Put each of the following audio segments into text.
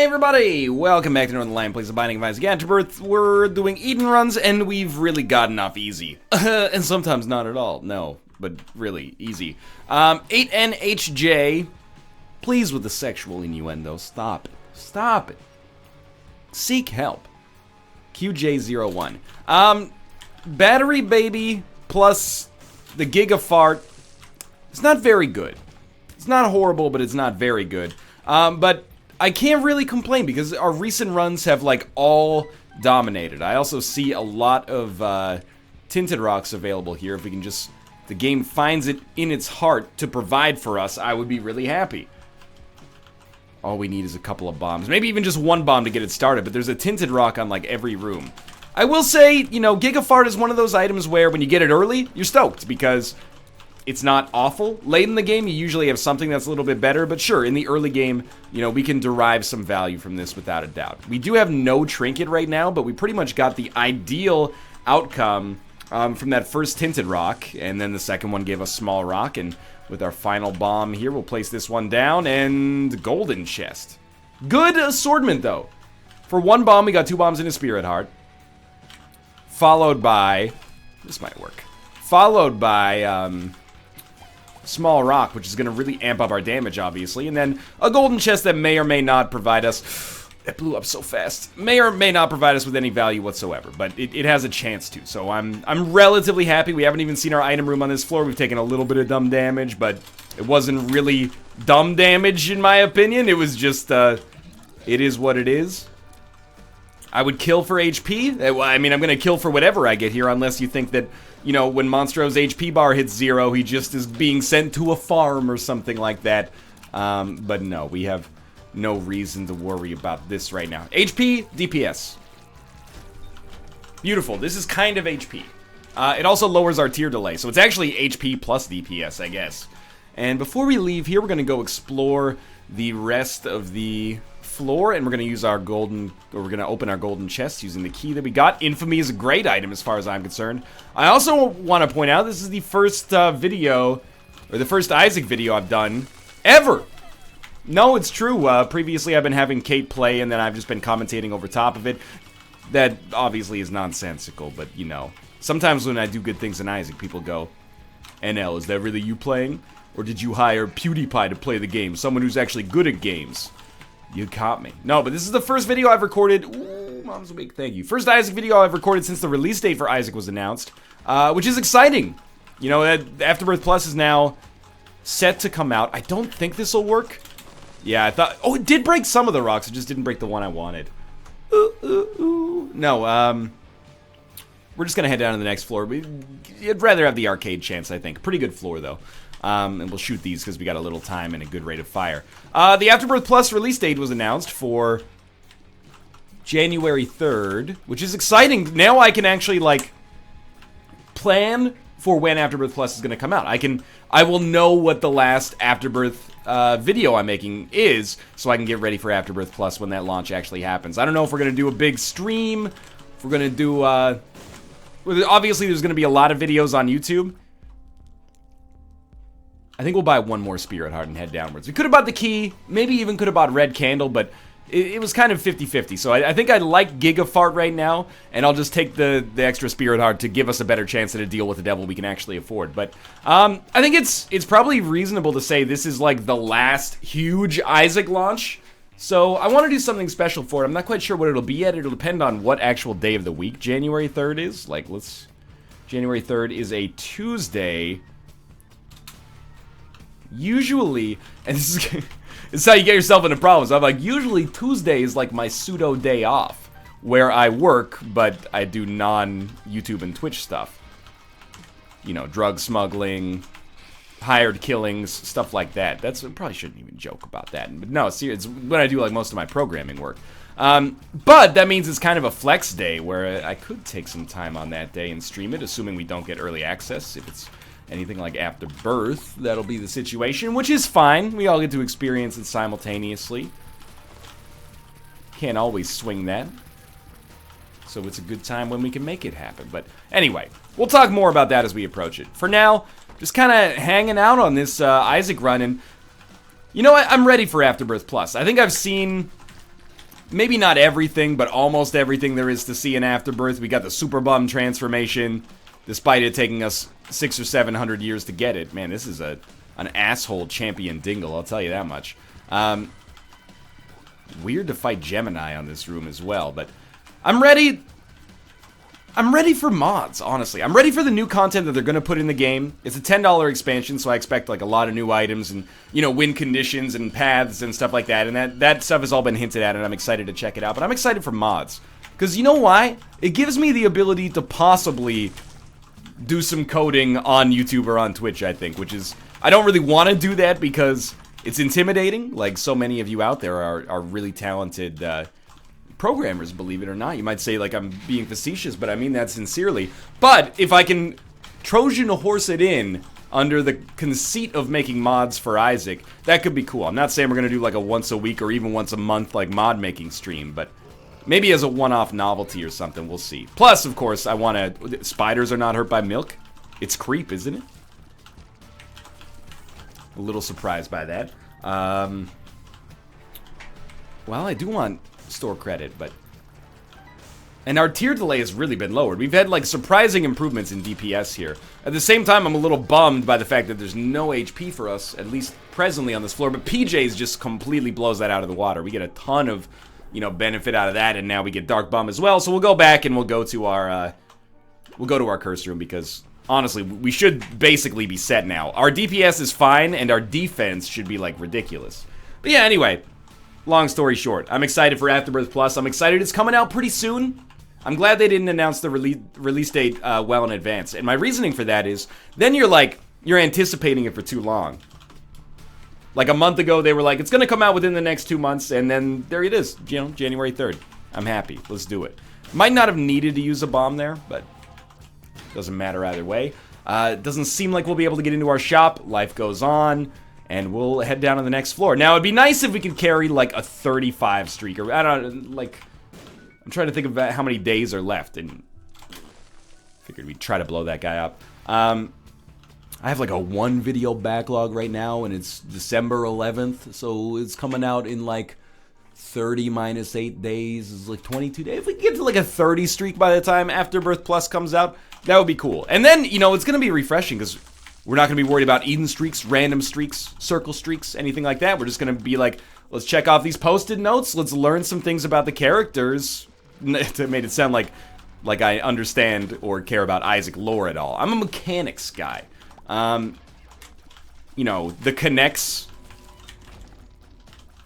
Hey everybody, welcome back to Northern Lion Plays the Binding of Isaac Afterbirth. We're doing Eden runs, and we've really gotten off easy. And sometimes not at all, no, but really easy. 8NHJ, please with the sexual innuendo, stop it, stop it. Seek help. QJ01. Battery Baby plus the Gigafart, it's not very good. It's not horrible, but it's not very good. But I can't really complain because our recent runs have like all dominated. I also see a lot of tinted rocks available here. If we can just, the game finds it in its heart to provide for us, I would be really happy. All we need is a couple of bombs, maybe even just one bomb to get it started, but there's a tinted rock on like every room. I will say, you know, Gigafart is one of those items where when you get it early, you're stoked because it's not awful. Late in the game, you usually have something that's a little bit better, but sure, in the early game, you know, we can derive some value from this without a doubt. We do have no trinket right now, but we pretty much got the ideal outcome from that first tinted rock, and then the second one gave us small rock, and with our final bomb here, we'll place this one down, and golden chest. Good assortment, though. For one bomb, we got two bombs in a spirit heart, followed by, this might work, followed by, small rock, which is going to really amp up our damage, obviously, and then a golden chest that may or may not provide us, that blew up so fast, may or may not provide us with any value whatsoever, but it has a chance to, so I'm relatively happy. We haven't even seen our item room on this floor. We've taken a little bit of dumb damage, but it wasn't really dumb damage, in my opinion. It was just, it is what it is. I would kill for HP. I mean, I'm going to kill for whatever I get here, unless you think that, you know, when Monstro's HP bar hits 0, he just is being sent to a farm or something like that. But no, we have no reason to worry about this right now. HP, DPS. Beautiful. This is kind of HP. It also lowers our tier delay, so it's actually HP plus DPS, I guess. And before we leave here, we're going to go explore the rest of the floor, and we're going to use our golden, or we're going to open our golden chest using the key that we got. Infamy is a great item as far as I'm concerned. I also want to point out this is the first video, or the first Isaac video I've done ever. No, it's true. Previously I've been having Kate play, and then I've just been commentating over top of it. That obviously is nonsensical, but you know, sometimes when I do good things in Isaac, people go, NL, is that really you playing? Or did you hire PewDiePie to play the game? Someone who's actually good at games. You caught me. No, but this is the first video I've recorded. Ooh, Mom's Week, thank you. First Isaac video I've recorded since the release date for Isaac was announced, which is exciting. You know, Afterbirth Plus is now set to come out. I don't think this will work. Yeah, I thought, oh, it did break some of the rocks. It just didn't break the one I wanted. No, we're just gonna head down to the next floor. I'd rather have the arcade chance, I think. Pretty good floor, though. And we'll shoot these because we got a little time and a good rate of fire. The Afterbirth Plus release date was announced for January 3rd, which is exciting. Now I can actually, like, plan for when Afterbirth Plus is going to come out. I will know what the last Afterbirth video I'm making is, so I can get ready for Afterbirth Plus when that launch actually happens. I don't know if we're going to do a big stream, if we're going to do, obviously there's going to be a lot of videos on YouTube. I think we'll buy one more Spirit Heart and head downwards. We could have bought the key, maybe even could have bought Red Candle, but it was kind of 50-50. So I think I like Gigafart right now, and I'll just take the extra Spirit Heart to give us a better chance at a deal with the devil we can actually afford. But I think it's probably reasonable to say this is like the last huge Isaac launch. So I want to do something special for it. I'm not quite sure what it'll be yet. It'll depend on what actual day of the week January 3rd is. Like, January 3rd is a Tuesday. Usually, and this is how you get yourself into problems. I'm like, usually Tuesday is like my pseudo day off, where I work, but I do non-YouTube and Twitch stuff. You know, drug smuggling, hired killings, stuff like that. I probably shouldn't even joke about that. But no, it's when I do like most of my programming work. But that means it's kind of a flex day, where I could take some time on that day and stream it, assuming we don't get early access. If it's anything like Afterbirth, that'll be the situation, which is fine. We all get to experience it simultaneously. Can't always swing that. So it's a good time when we can make it happen. But anyway, we'll talk more about that as we approach it. For now, just kind of hanging out on this Isaac run, and you know what? I'm ready for Afterbirth Plus. I think I've seen maybe not everything, but almost everything there is to see in Afterbirth. We got the Super Bum transformation, despite it taking us 600 or 700 years to get it. Man, this is an asshole champion dingle, I'll tell you that much. Weird to fight Gemini on this room as well, but I'm ready. I'm ready for mods, honestly. I'm ready for the new content that they're going to put in the game. It's a $10 expansion, so I expect like a lot of new items and, you know, win conditions and paths and stuff like that. And that stuff has all been hinted at, and I'm excited to check it out. But I'm excited for mods. Because you know why? It gives me the ability to possibly do some coding on YouTube or on Twitch, I think. Which is, I don't really want to do that because it's intimidating. Like, so many of you out there are really talented programmers, believe it or not. You might say, like, I'm being facetious, but I mean that sincerely. But if I can Trojan horse it in under the conceit of making mods for Isaac, that could be cool. I'm not saying we're going to do, like, a once a week or even once a month, like, mod making stream, but maybe as a one-off novelty or something, we'll see. Plus, of course, I want to... Spiders are not hurt by milk. It's creep, isn't it? A little surprised by that. Well, I do want store credit, but... And our tier delay has really been lowered. We've had, like, surprising improvements in DPS here. At the same time, I'm a little bummed by the fact that there's no HP for us, at least presently on this floor, but PJ's just completely blows that out of the water. We get a ton of, you know, benefit out of that, and now we get Dark Bum as well, so we'll go back and we'll go to our curse room, because honestly, we should basically be set now. Our DPS is fine, and our defense should be, like, ridiculous. But yeah, anyway, long story short, I'm excited for Afterbirth Plus. I'm excited it's coming out pretty soon. I'm glad they didn't announce the release date well in advance. And my reasoning for that is, then you're anticipating it for too long. Like a month ago, they were like, it's going to come out within the next 2 months, and then there it is, you know, January 3rd. I'm happy. Let's do it. Might not have needed to use a bomb there, but doesn't matter either way. It doesn't seem like we'll be able to get into our shop. Life goes on, and we'll head down to the next floor. Now, it'd be nice if we could carry, like, a 35 streak, or, I don't know, like... I'm trying to think about how many days are left, and figured we'd try to blow that guy up. I have like a 1 video backlog right now, and it's December 11th, so it's coming out in like 30 minus 8 days is like 22 days. If we can get to like a 30 streak by the time Afterbirth Plus comes out, that would be cool. And then, you know, it's going to be refreshing because we're not going to be worried about Eden streaks, random streaks, circle streaks, anything like that. We're just going to be like, let's check off these post-it notes, let's learn some things about the characters. It made it sound like I understand or care about Isaac lore at all. I'm a mechanics guy. You know, the connects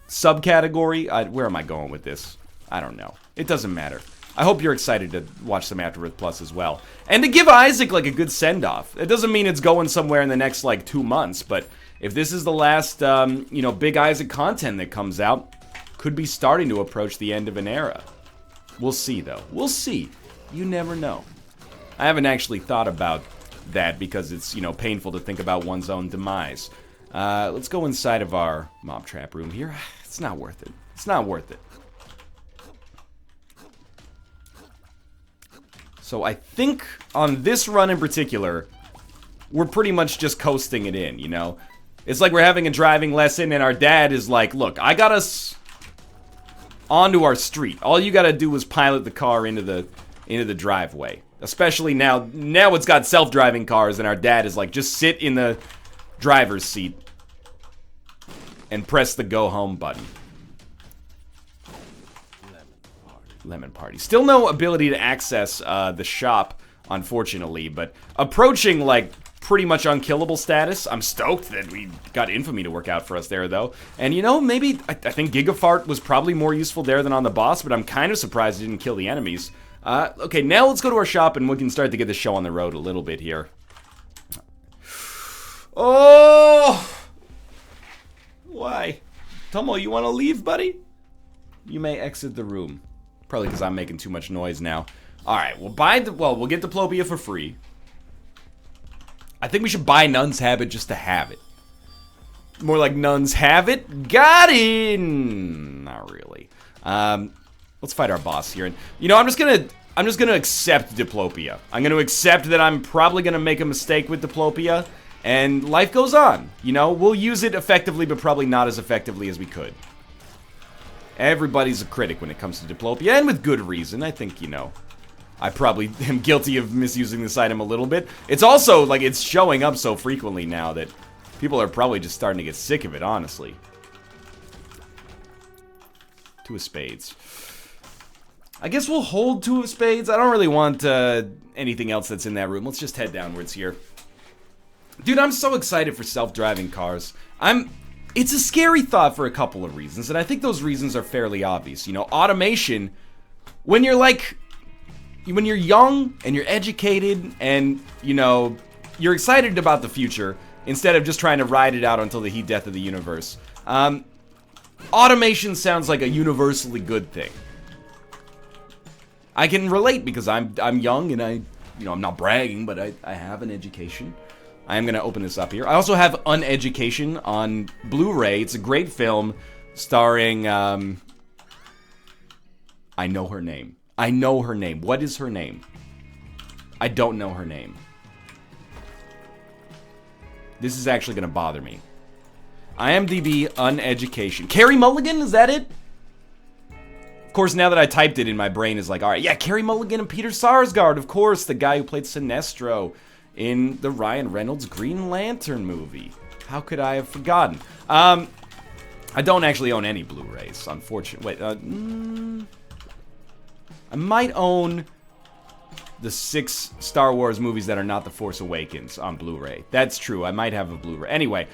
subcategory. Where am I going with this? I don't know. It doesn't matter. I hope you're excited to watch some Afterbirth Plus as well. And to give Isaac, like, a good send-off. It doesn't mean it's going somewhere in the next, like, 2 months, but if this is the last, you know, big Isaac content that comes out, could be starting to approach the end of an era. We'll see, though. We'll see. You never know. I haven't actually thought about that because it's, you know, painful to think about one's own demise. Let's go inside of our mob trap room here. It's not worth it. It's not worth it. So I think on this run in particular, we're pretty much just coasting it in, you know? It's like we're having a driving lesson and our dad is like, look, I got us onto our street. All you gotta do is pilot the car into the driveway. Especially now it's got self-driving cars and our dad is like, just sit in the driver's seat and press the go home button. Lemon party. Still no ability to access the shop, unfortunately, but approaching like pretty much unkillable status. I'm stoked that we got Infamy to work out for us there, though. And, you know, maybe, I think Gigafart was probably more useful there than on the boss, but I'm kind of surprised it didn't kill the enemies. Okay, now let's go to our shop and we can start to get the show on the road a little bit here. Oh! Why? Tomo, you want to leave, buddy? You may exit the room. Probably because I'm making too much noise now. Alright, we'll get Diplopia for free. I think we should buy Nun's Habit just to have it. More like Nun's Have It. Got it! Not really. Let's fight our boss here. And, you know, I'm just gonna accept Diplopia. I'm gonna accept that I'm probably gonna make a mistake with Diplopia. And life goes on. You know, we'll use it effectively, but probably not as effectively as we could. Everybody's a critic when it comes to diplopia, and with good reason. I think, you know, I probably am guilty of misusing this item a little bit. It's also, like, it's showing up so frequently now that people are probably just starting to get sick of it, honestly. 2 of spades. I guess we'll hold 2 of spades. I don't really want anything else that's in that room. Let's just head downwards here. Dude, I'm so excited for self-driving cars. It's a scary thought for a couple of reasons, and I think those reasons are fairly obvious. You know, automation, when you're young and you're educated and, you know, you're excited about the future instead of just trying to ride it out until the heat death of the universe. Automation sounds like a universally good thing. I can relate because I'm young and I'm not bragging, but I have an education. I am going to open this up here. I also have Uneducation on Blu-ray. It's a great film starring, I know her name. I know her name. What is her name? I don't know her name. This is actually going to bother me. IMDb Uneducation. Carey Mulligan, is that it? Of course, now that I typed it in, my brain is like, alright, yeah, Carey Mulligan and Peter Sarsgaard, of course, the guy who played Sinestro in the Ryan Reynolds Green Lantern movie. How could I have forgotten? I don't actually own any Blu-rays, unfortunately. Wait, I might own the 6 Star Wars movies that are not The Force Awakens on Blu-ray. That's true, I might have a Blu-ray. Anyway,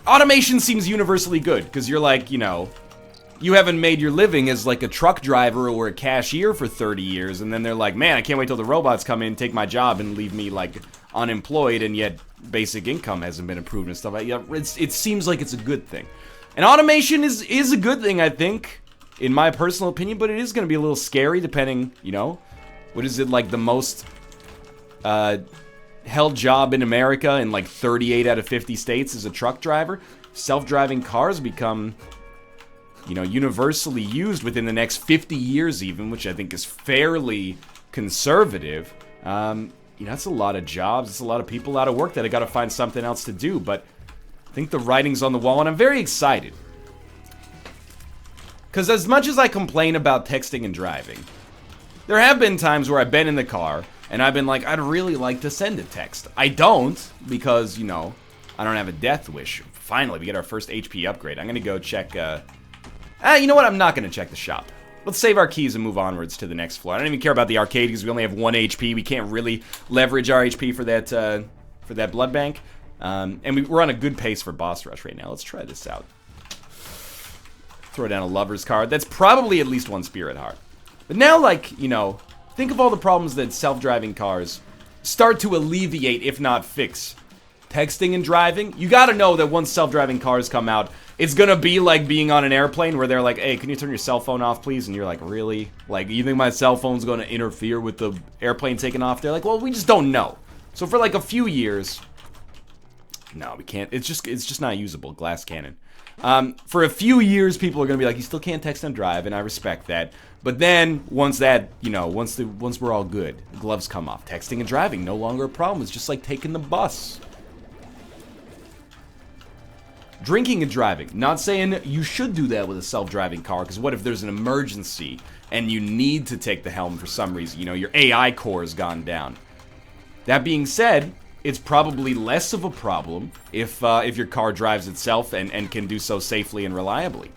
automation seems universally good, because you're like, you know, you haven't made your living as like a truck driver or a cashier for 30 years, and then they're like, man, I can't wait till the robots come in, take my job, and leave me like unemployed, and yet basic income hasn't been improved and stuff like that. It seems like it's a good thing. And automation is a good thing, I think, in my personal opinion, but it is going to be a little scary depending, you know, what is it, like the most held job in America in like 38 out of 50 states is a truck driver. Self-driving cars become, you know, universally used within the next 50 years even, which I think is fairly conservative. You know, that's a lot of jobs, it's a lot of people out of work that have got to find something else to do, but I think the writing's on the wall, and I'm very excited. Because as much as I complain about texting and driving, there have been times where I've been in the car, and I've been like, I'd really like to send a text. I don't, because, you know, I don't have a death wish. Finally, we get our first HP upgrade. I'm going to go check, you know what? I'm not going to check the shop. Let's save our keys and move onwards to the next floor. I don't even care about the arcade because we only have 1 HP. We can't really leverage our HP for that blood bank. And we're on a good pace for boss rush right now. Let's try this out. Throw down a lover's card. That's probably at least 1 spirit heart. But now, like, you know, think of all the problems that self-driving cars start to alleviate, if not fix. Texting and driving. You gotta know that once self-driving cars come out, it's gonna be like being on an airplane where they're like, hey, can you turn your cell phone off, please? And you're like, really? Like, you think my cell phone's gonna interfere with the airplane taking off? They're like, well, we just don't know. So for like a few years, no, we can't. It's just not usable. Glass cannon. For a few years, people are gonna be like, you still can't text and drive, and I respect that. But then, once that, you know, once we're all good, the gloves come off. Texting and driving, no longer a problem. It's just like taking the bus. Drinking and driving. Not saying you should do that with a self-driving car, because what if there's an emergency and you need to take the helm for some reason? You know, your AI core has gone down. That being said, it's probably less of a problem if your car drives itself and can do so safely and reliably.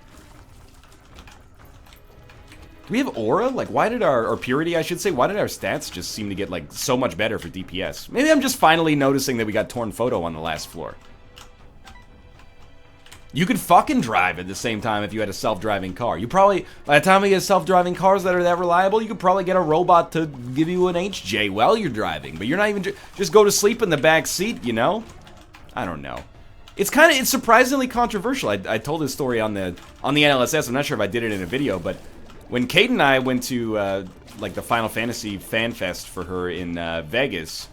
Do we have aura? Like, why did or purity, I should say, why did our stats just seem to get, like, so much better for DPS? Maybe I'm just finally noticing that we got torn photo on the last floor. You could fucking drive at the same time if you had a self-driving car. You probably, by the time we get self-driving cars that are that reliable, you could probably get a robot to give you an HJ while you're driving. But you're not even, just go to sleep in the back seat, you know? I don't know. It's surprisingly controversial. I told this story on the NLSS. I'm not sure if I did it in a video, but when Kate and I went to, like, the Final Fantasy Fan Fest for her in Vegas,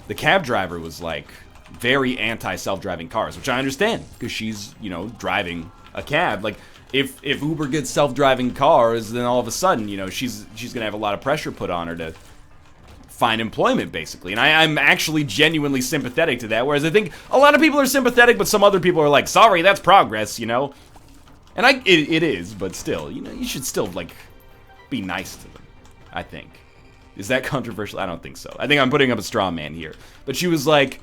the cab driver was, like, very anti-self-driving cars, which I understand, because she's, you know, driving a cab. Like, if Uber gets self-driving cars, then all of a sudden, you know, she's gonna have a lot of pressure put on her to find employment, basically. And I'm actually genuinely sympathetic to that, whereas I think a lot of people are sympathetic, but some other people are like, sorry, that's progress, you know? And it is, but still, you know, you should still, like, be nice to them, I think. Is that controversial? I don't think so. I think I'm putting up a straw man here. But she was like,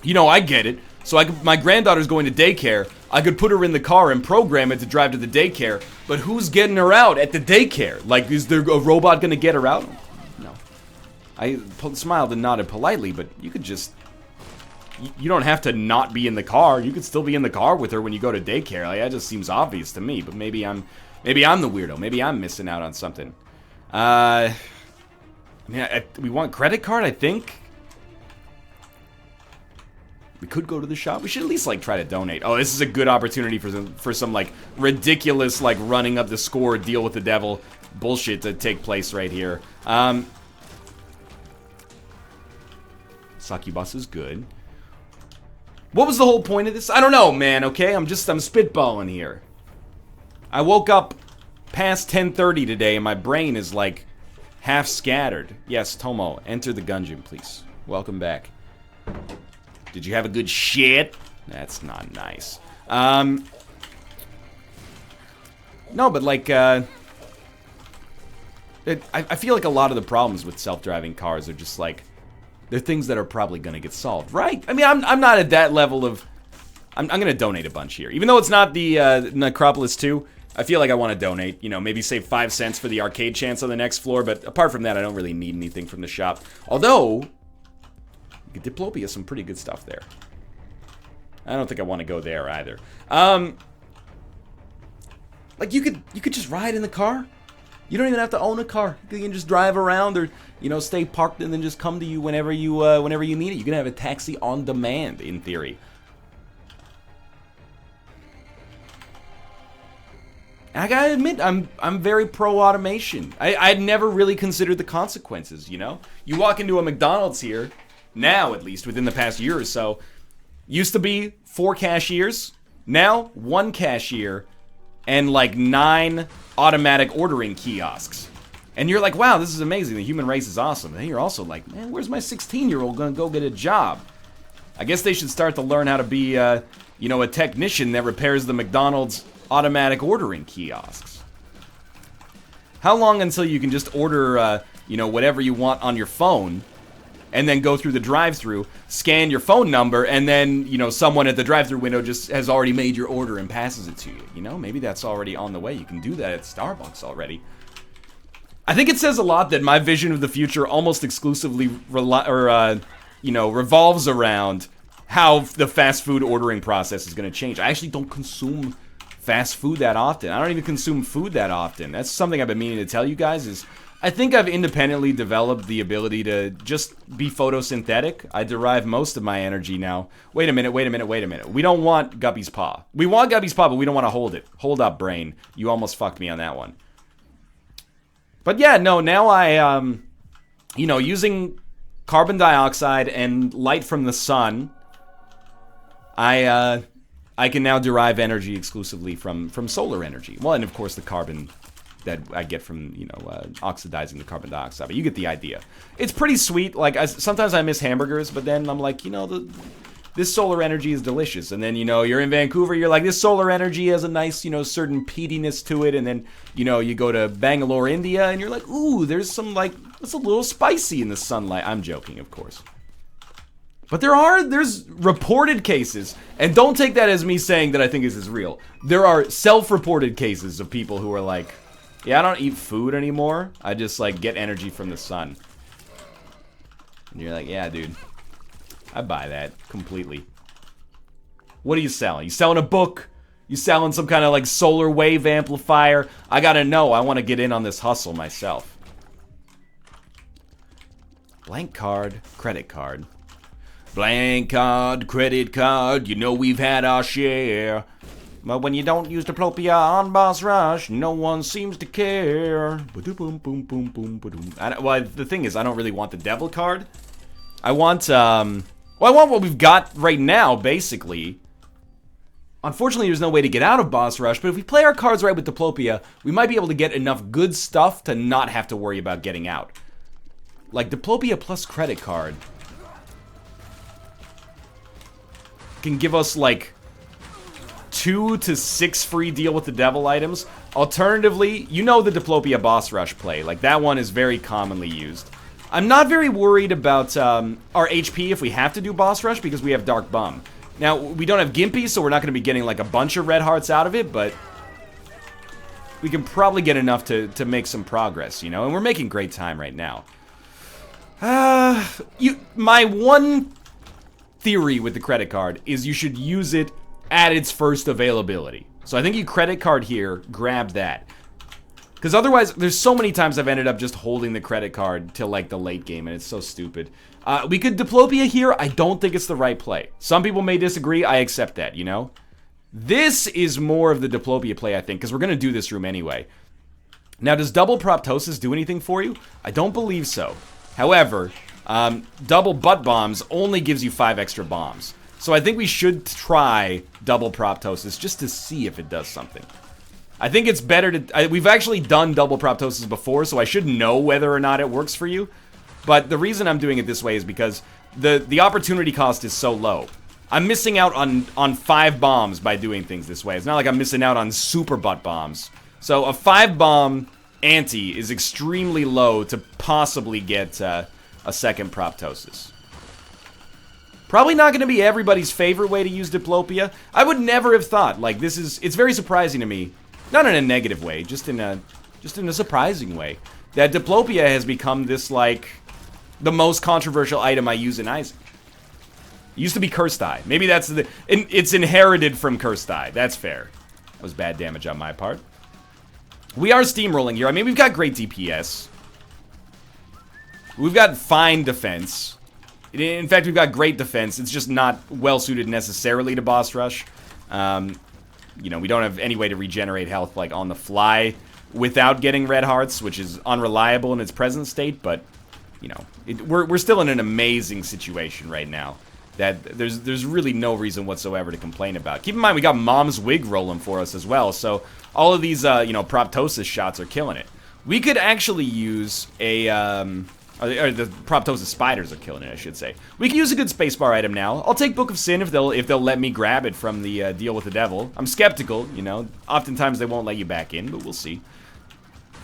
you know, I get it. So my granddaughter's going to daycare. I could put her in the car and program it to drive to the daycare. But who's getting her out at the daycare? Like, is there a robot going to get her out? No. I smiled and nodded politely, but you could just... You don't have to not be in the car. You could still be in the car with her when you go to daycare. Like, that just seems obvious to me. But maybe I'm the weirdo. Maybe I'm missing out on something. I mean, we want credit card, I think. We could go to the shop. We should at least, like, try to donate. Oh, this is a good opportunity for some like, ridiculous, like, running up the score, deal with the devil bullshit to take place right here. Succubus is good. What was the whole point of this? I don't know, man, okay? I'm spitballing here. I woke up past 10:30 today, and my brain is, like, half scattered. Yes, Tomo, enter the Gungeon, please. Welcome back. Did you have a good shit? That's not nice. No, but, like, I feel like a lot of the problems with self-driving cars are just, like, they're things that are probably going to get solved, right? I mean, I'm not at that level of... I'm going to donate a bunch here. Even though it's not the Necropolis 2, I feel like I want to donate. You know, maybe save 5 cents for the arcade chance on the next floor. But apart from that, I don't really need anything from the shop. Although, Diplopia has some pretty good stuff there. I don't think I want to go there either. Like, you could just ride in the car. You don't even have to own a car. You can just drive around or, you know, stay parked and then just come to you whenever you need it. You can have a taxi on demand, in theory. And I gotta admit, I'm very pro-automation. I'd never really considered the consequences, you know? You walk into a McDonald's here, now at least, within the past year or so, used to be 4 cashiers, now 1 cashier, and like 9 automatic ordering kiosks. And you're like, wow, this is amazing. The human race is awesome. And then you're also like, man, where's my 16-year-old gonna go get a job? I guess they should start to learn how to be, you know, a technician that repairs the McDonald's automatic ordering kiosks. How long until you can just order, you know, whatever you want on your phone, and then go through the drive-thru, scan your phone number, and then, you know, someone at the drive-thru window just has already made your order and passes it to you. You know, maybe that's already on the way. You can do that at Starbucks already. I think it says a lot that my vision of the future almost exclusively revolves around how the fast food ordering process is going to change. I actually don't consume fast food that often. I don't even consume food that often. That's something I've been meaning to tell you guys is I think I've independently developed the ability to just be photosynthetic. I derive most of my energy now. Wait a minute. We don't want Guppy's Paw. We want Guppy's Paw, but we don't want to hold it. Hold up, brain. You almost fucked me on that one. But yeah, no, now I, you know, using carbon dioxide and light from the sun, I can now derive energy exclusively from solar energy. Well, and of course the carbon that I get from, you know, oxidizing the carbon dioxide. But you get the idea. It's pretty sweet. Like, sometimes I miss hamburgers, but then I'm like, you know, this solar energy is delicious. And then, you know, you're in Vancouver, you're like, this solar energy has a nice, you know, certain peatiness to it. And then, you know, you go to Bangalore, India, and you're like, ooh, there's some, like, it's a little spicy in the sunlight. I'm joking, of course. But there's reported cases, and don't take that as me saying that I think this is real. There are self-reported cases of people who are like, yeah, I don't eat food anymore. I just, like, get energy from the sun. And you're like, yeah, dude. I buy that completely. What are you selling? You selling a book? You selling some kind of, like, solar wave amplifier? I gotta know. I want to get in on this hustle myself. Blank card, credit card. Blank card, credit card. You know we've had our share. But when you don't use Diplopia on Boss Rush, no one seems to care. Well, the thing is, I don't really want the Devil card. I want, I want what we've got right now, basically. Unfortunately, there's no way to get out of Boss Rush, but if we play our cards right with Diplopia, we might be able to get enough good stuff to not have to worry about getting out. Like, Diplopia plus credit card can give us, like, 2 to 6 free Deal with the Devil items. Alternatively, you know the Diplopia boss rush play. Like, that one is very commonly used. I'm not very worried about our HP if we have to do boss rush because we have Dark Bum. Now, we don't have Gimpy, so we're not going to be getting like a bunch of red hearts out of it, but we can probably get enough to make some progress, you know? And we're making great time right now. My one theory with the credit card is you should use it at its first availability. So I think you credit card here, grab that. Because otherwise, there's so many times I've ended up just holding the credit card till like the late game, and it's so stupid. We could Diplopia here. I don't think it's the right play. Some people may disagree. I accept that, you know? This is more of the Diplopia play, I think, because we're going to do this room anyway. Now, does double Proptosis do anything for you? I don't believe so. However, double butt bombs only gives you 5 extra bombs. So I think we should try double Proptosis just to see if it does something. I think it's better to... we've actually done double Proptosis before, so I should know whether or not it works for you. But the reason I'm doing it this way is because the opportunity cost is so low. I'm missing out on 5 bombs by doing things this way. It's not like I'm missing out on super butt bombs. So a 5 bomb ante is extremely low to possibly get a second Proptosis. Probably not going to be everybody's favorite way to use Diplopia. I would never have thought, like, it's very surprising to me. Not in a negative way, just in a surprising way. That Diplopia has become this, like, the most controversial item I use in Isaac. It used to be Cursed Eye. Maybe that's it's inherited from Cursed Eye. That's fair. That was bad damage on my part. We are steamrolling here. I mean, we've got great DPS. We've got fine defense. In fact, we've got great defense. It's just not well-suited necessarily to boss rush. You know, we don't have any way to regenerate health, like, on the fly without getting red hearts, which is unreliable in its present state, but... You know, we're still in an amazing situation right now that there's really no reason whatsoever to complain about. Keep in mind, we got Mom's Wig rolling for us as well, so all of these, you know, Proptosis shots are killing it. We could actually use a, or the Proptosis spiders are killing it, I should say. We can use a good spacebar item now. I'll take Book of Sin if they'll let me grab it from the Deal with the Devil. I'm skeptical, you know. Oftentimes they won't let you back in, but we'll see.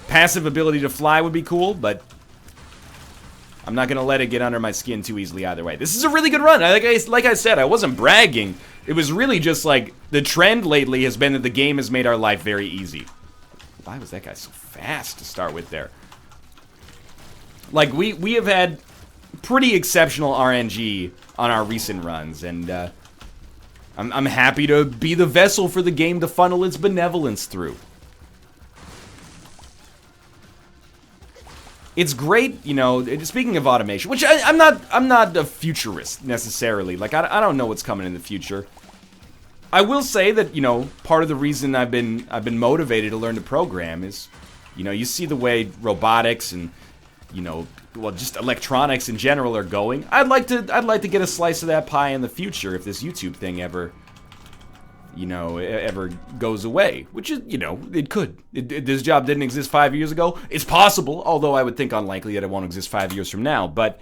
Passive ability to fly would be cool, but... I'm not going to let it get under my skin too easily either way. This is a really good run. Like I said, I wasn't bragging. It was really just like, the trend lately has been that the game has made our life very easy. Why was that guy so fast to start with there? Like, we have had pretty exceptional RNG on our recent runs, and I'm happy to be the vessel for the game to funnel its benevolence through. It's great, you know, speaking of automation, which I'm not a futurist, necessarily. Like, I don't know what's coming in the future. I will say that, you know, part of the reason I've been motivated to learn to program is, you know, you see the way robotics and, you know, well, just electronics in general are going. I'd like to get a slice of that pie in the future if this YouTube thing ever, you know, ever goes away, which is, you know, it could. This job didn't exist 5 years ago. It's possible, although I would think unlikely that it won't exist 5 years from now. But,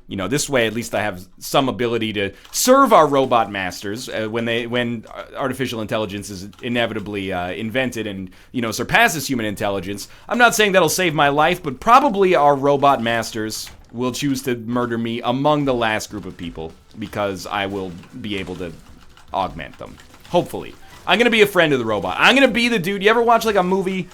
you know, this way at least I have some ability to serve our robot masters when artificial intelligence is inevitably invented and, you know, surpasses human intelligence. I'm not saying that'll save my life, but probably our robot masters will choose to murder me among the last group of people because I will be able to augment them. Hopefully. I'm going to be a friend of the robot. I'm going to be the dude. You ever watch, like, a movie?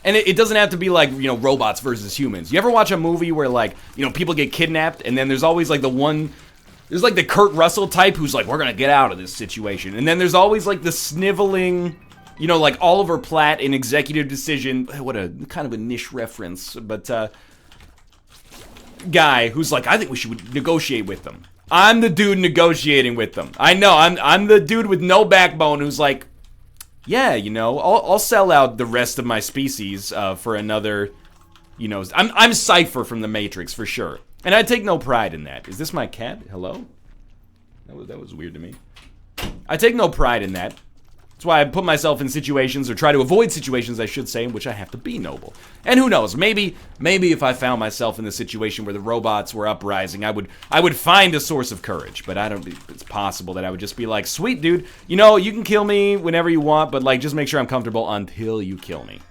And it doesn't have to be, like, you know, robots versus humans. You ever watch a movie where, like, you know, people get kidnapped, and then there's always, like, there's, like, the Kurt Russell type who's like, we're going to get out of this situation. And then there's always, like, the sniveling, you know, like, Oliver Platt in Executive Decision. What a kind of a niche reference. But, guy who's like, I think we should negotiate with them. I'm the dude negotiating with them. I know, I'm the dude with no backbone who's like, yeah, you know, I'll sell out the rest of my species for another, you know, I'm Cypher from the Matrix for sure. And I take no pride in that. Is this my cat? Hello? That was weird to me. I take no pride in that. That's why I put myself in situations, or try to avoid situations, I should say, in which I have to be noble. And who knows, maybe if I found myself in the situation where the robots were uprising, I would find a source of courage. But it's possible that I would just be like, sweet dude, you know, you can kill me whenever you want, but like, just make sure I'm comfortable until you kill me.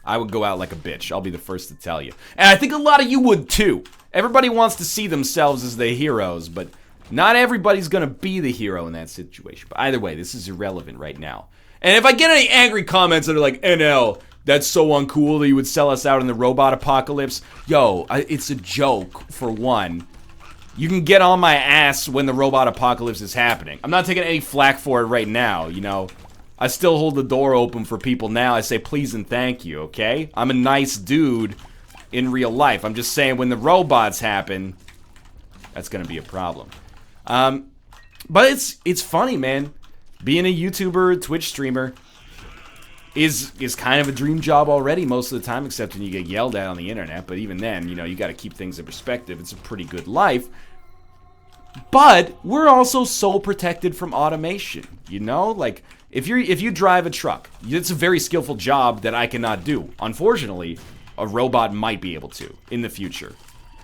I would go out like a bitch. I'll be the first to tell you. And I think a lot of you would too. Everybody wants to see themselves as the heroes, but not everybody's gonna be the hero in that situation. But either way, this is irrelevant right now. And if I get any angry comments that are like, NL, that's so uncool that you would sell us out in the robot apocalypse. Yo, it's a joke, for one. You can get on my ass when the robot apocalypse is happening. I'm not taking any flack for it right now, you know. I still hold the door open for people now. I say please and thank you, okay? I'm a nice dude in real life. I'm just saying when the robots happen, that's gonna be a problem. But it's funny, man. Being a YouTuber, Twitch streamer is kind of a dream job already most of the time, except when you get yelled at on the internet. But even then, you know, you gotta keep things in perspective. It's a pretty good life. But we're also so protected from automation, you know? Like, if you drive a truck, it's a very skillful job that I cannot do. Unfortunately, a robot might be able to in the future.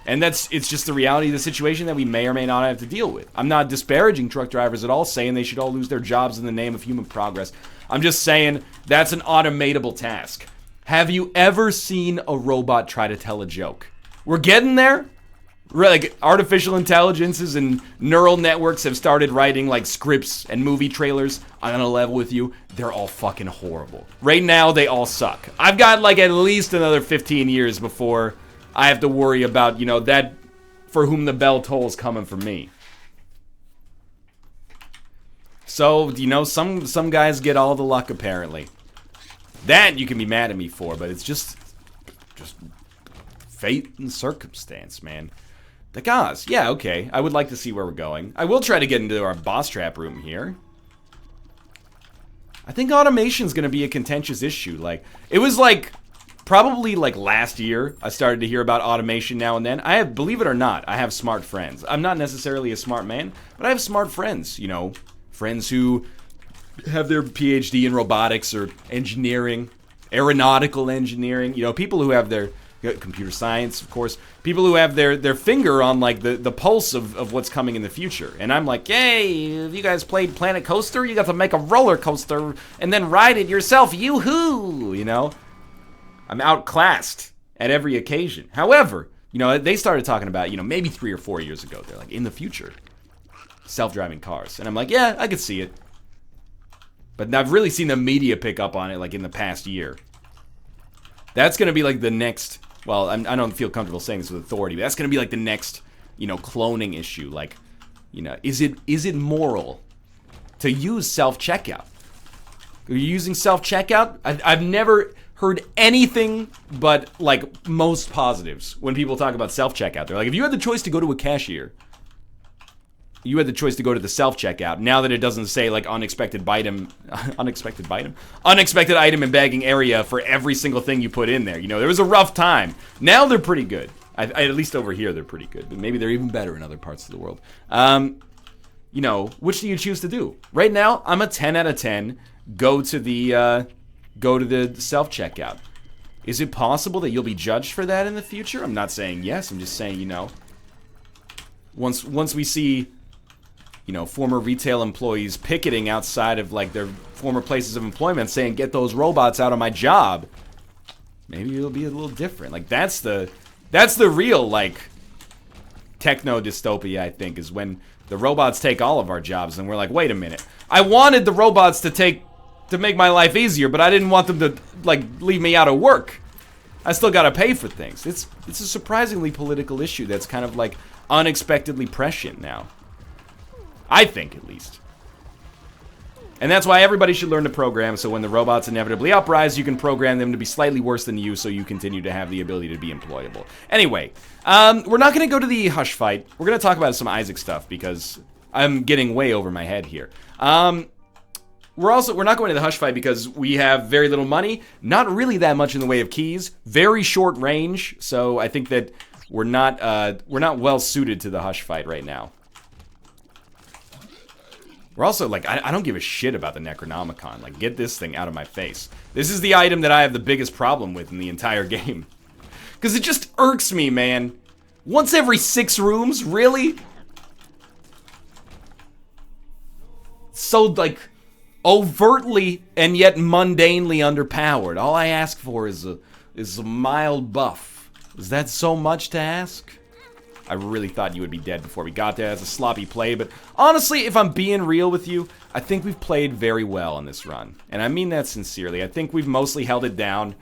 And it's just the reality of the situation that we may or may not have to deal with. I'm not disparaging truck drivers at all, saying they should all lose their jobs in the name of human progress. I'm just saying that's an automatable task. Have you ever seen a robot try to tell a joke? We're getting there. Like, artificial intelligences and neural networks have started writing, like, scripts and movie trailers. I'm gonna level with you, they're all fucking horrible. Right now, they all suck. I've got, like, at least another 15 years before I have to worry about, you know, that for whom the bell tolls coming for me. So, you know, some guys get all the luck, apparently. That you can be mad at me for, but it's just fate and circumstance, man. The guys, yeah, okay. I would like to see where we're going. I will try to get into our boss trap room here. I think automation's gonna be a contentious issue. Like, it was like, probably like last year, I started to hear about automation now and then. I have, believe it or not, I have smart friends. I'm not necessarily a smart man, but I have smart friends, you know. Friends who have their PhD in robotics or engineering, aeronautical engineering. You know, people who have their computer science, of course. People who have their finger on, like, the pulse of what's coming in the future. And I'm like, yay, have you guys played Planet Coaster? You got to make a roller coaster and then ride it yourself. Yoo-hoo! You know? I'm outclassed at every occasion. However, you know, they started talking about, you know, maybe 3 or 4 years ago. They're like, in the future, self-driving cars. And I'm like, yeah, I could see it. But I've really seen the media pick up on it, like, in the past year. That's going to be, like, the next... Well, I don't feel comfortable saying this with authority, but that's going to be, like, the next, you know, cloning issue. Like, you know, is it moral to use self-checkout? Are you using self-checkout? I've never heard anything but, like, most positives when people talk about self-checkout. They're like, if you had the choice to go to a cashier, you had the choice to go to the self-checkout. Now that it doesn't say, like, unexpected item in bagging area for every single thing you put in there. You know, there was a rough time. Now they're pretty good. At least over here they're pretty good. But maybe they're even better in other parts of the world. You know, which do you choose to do? Right now, I'm a 10 out of 10. Go to the self-checkout. Is it possible that you'll be judged for that in the future? I'm not saying yes. I'm just saying, you know, once we see, you know, former retail employees picketing outside of, like, their former places of employment saying, get those robots out of my job, maybe it'll be a little different. Like, that's the real, like, techno dystopia, I think, is when the robots take all of our jobs and we're like, wait a minute, I wanted the robots to make my life easier, but I didn't want them to, like, leave me out of work. I still gotta pay for things. It's a surprisingly political issue that's kind of, like, unexpectedly prescient now. I think, at least. And that's why everybody should learn to program, so when the robots inevitably uprise, you can program them to be slightly worse than you, so you continue to have the ability to be employable. Anyway, we're not gonna go to the Hush fight. We're gonna talk about some Isaac stuff, because I'm getting way over my head here. We're not going to the Hush fight because we have very little money, not really that much in the way of keys, very short range, so I think that we're not well suited to the Hush fight right now. We're also, like, I don't give a shit about the Necronomicon. Like, get this thing out of my face. This is the item that I have the biggest problem with in the entire game. Because it just irks me, man. Once every 6 rooms? Really? So, like, overtly and yet mundanely underpowered. All I ask for is a mild buff. Is that so much to ask? I really thought you would be dead before we got there. That's a sloppy play, but honestly, if I'm being real with you, I think we've played very well on this run. And I mean that sincerely. I think we've mostly held it down.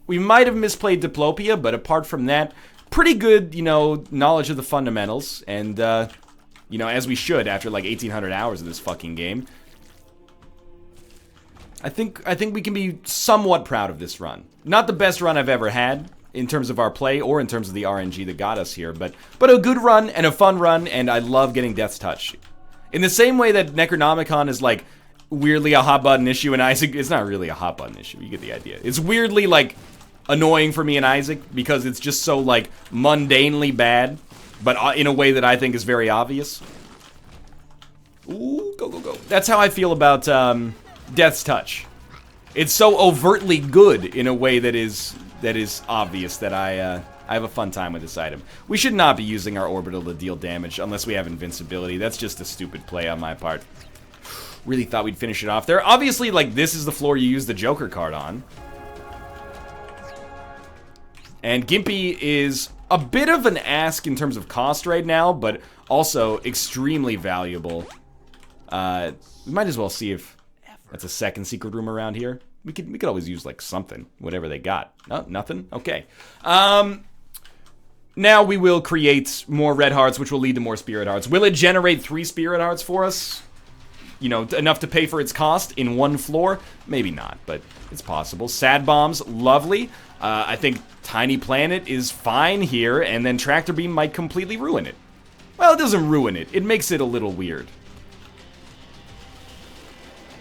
We might have misplayed Diplopia, but apart from that, pretty good, you know, knowledge of the fundamentals. And, you know, as we should after like 1,800 hours of this fucking game. I think we can be somewhat proud of this run. Not the best run I've ever had in terms of our play or in terms of the RNG that got us here, but a good run and a fun run, and I love getting Death's Touch. In the same way that Necronomicon is like weirdly a hot button issue in Isaac, it's not really a hot button issue, you get the idea. It's weirdly like annoying for me in Isaac because it's just so like mundanely bad, but in a way that I think is very obvious. Ooh, go, go, go. That's how I feel about Death's Touch. It's so overtly good in a way that is obvious that I have a fun time with this item. We should not be using our orbital to deal damage unless we have invincibility. That's just a stupid play on my part. Really thought we'd finish it off there. Obviously, like, this is the floor you use the Joker card on. And Gimpy is a bit of an ask in terms of cost right now, but also extremely valuable. We might as well see if that's a second secret room around here. We could always use, like, something. Whatever they got. No, nothing? Okay. Now we will create more red hearts, which will lead to more spirit hearts. Will it generate 3 spirit hearts for us? You know, enough to pay for its cost in one floor? Maybe not, but it's possible. Sad Bombs, lovely. I think Tiny Planet is fine here, and then Tractor Beam might completely ruin it. Well, it doesn't ruin it. It makes it a little weird.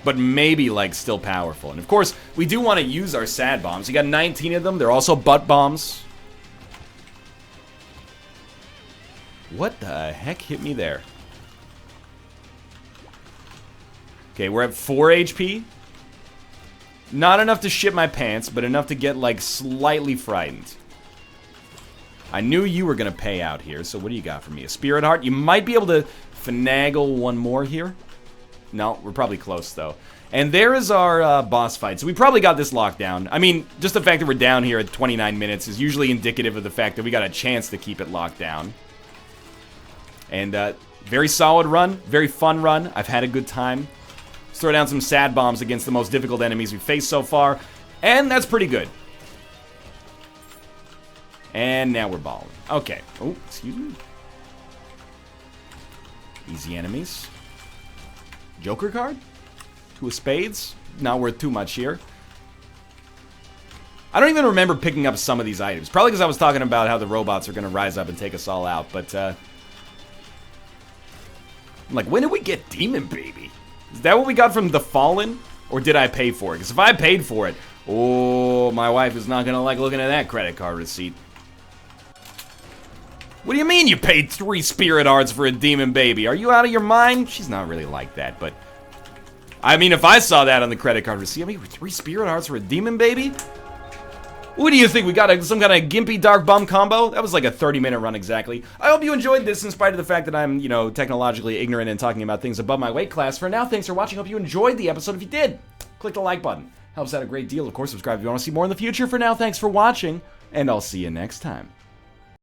But maybe, like, still powerful. And, of course, we do want to use our Sad Bombs. You got 19 of them. They're also butt bombs. What the heck hit me there? Okay, we're at 4 HP. Not enough to shit my pants, but enough to get, like, slightly frightened. I knew you were going to pay out here, so what do you got for me? A Spirit Heart? You might be able to finagle one more here. No, we're probably close, though. And there is our boss fight. So we probably got this locked down. I mean, just the fact that we're down here at 29 minutes is usually indicative of the fact that we got a chance to keep it locked down. And very solid run, very fun run. I've had a good time. Let's throw down some Sad Bombs against the most difficult enemies we've faced so far. And that's pretty good. And now we're balling. Okay. Oh, excuse me. Easy enemies. Joker card? 2 of spades? Not worth too much here. I don't even remember picking up some of these items. Probably because I was talking about how the robots are going to rise up and take us all out. But, I'm like, when did we get Demon Baby? Is that what we got from The Fallen? Or did I pay for it? Because if I paid for it, oh, my wife is not going to like looking at that credit card receipt. What do you mean you paid 3 Spirit Hearts for a Demon Baby? Are you out of your mind? She's not really like that, but... I mean, if I saw that on the credit card receipt, I mean, 3 Spirit Hearts for a Demon Baby? What do you think? We got some kind of gimpy Dark Bum combo? That was like a 30-minute run exactly. I hope you enjoyed this in spite of the fact that I'm, you know, technologically ignorant and talking about things above my weight class. For now, thanks for watching. Hope you enjoyed the episode. If you did, click the like button. Helps out a great deal. Of course, subscribe if you want to see more in the future. For now, thanks for watching, and I'll see you next time.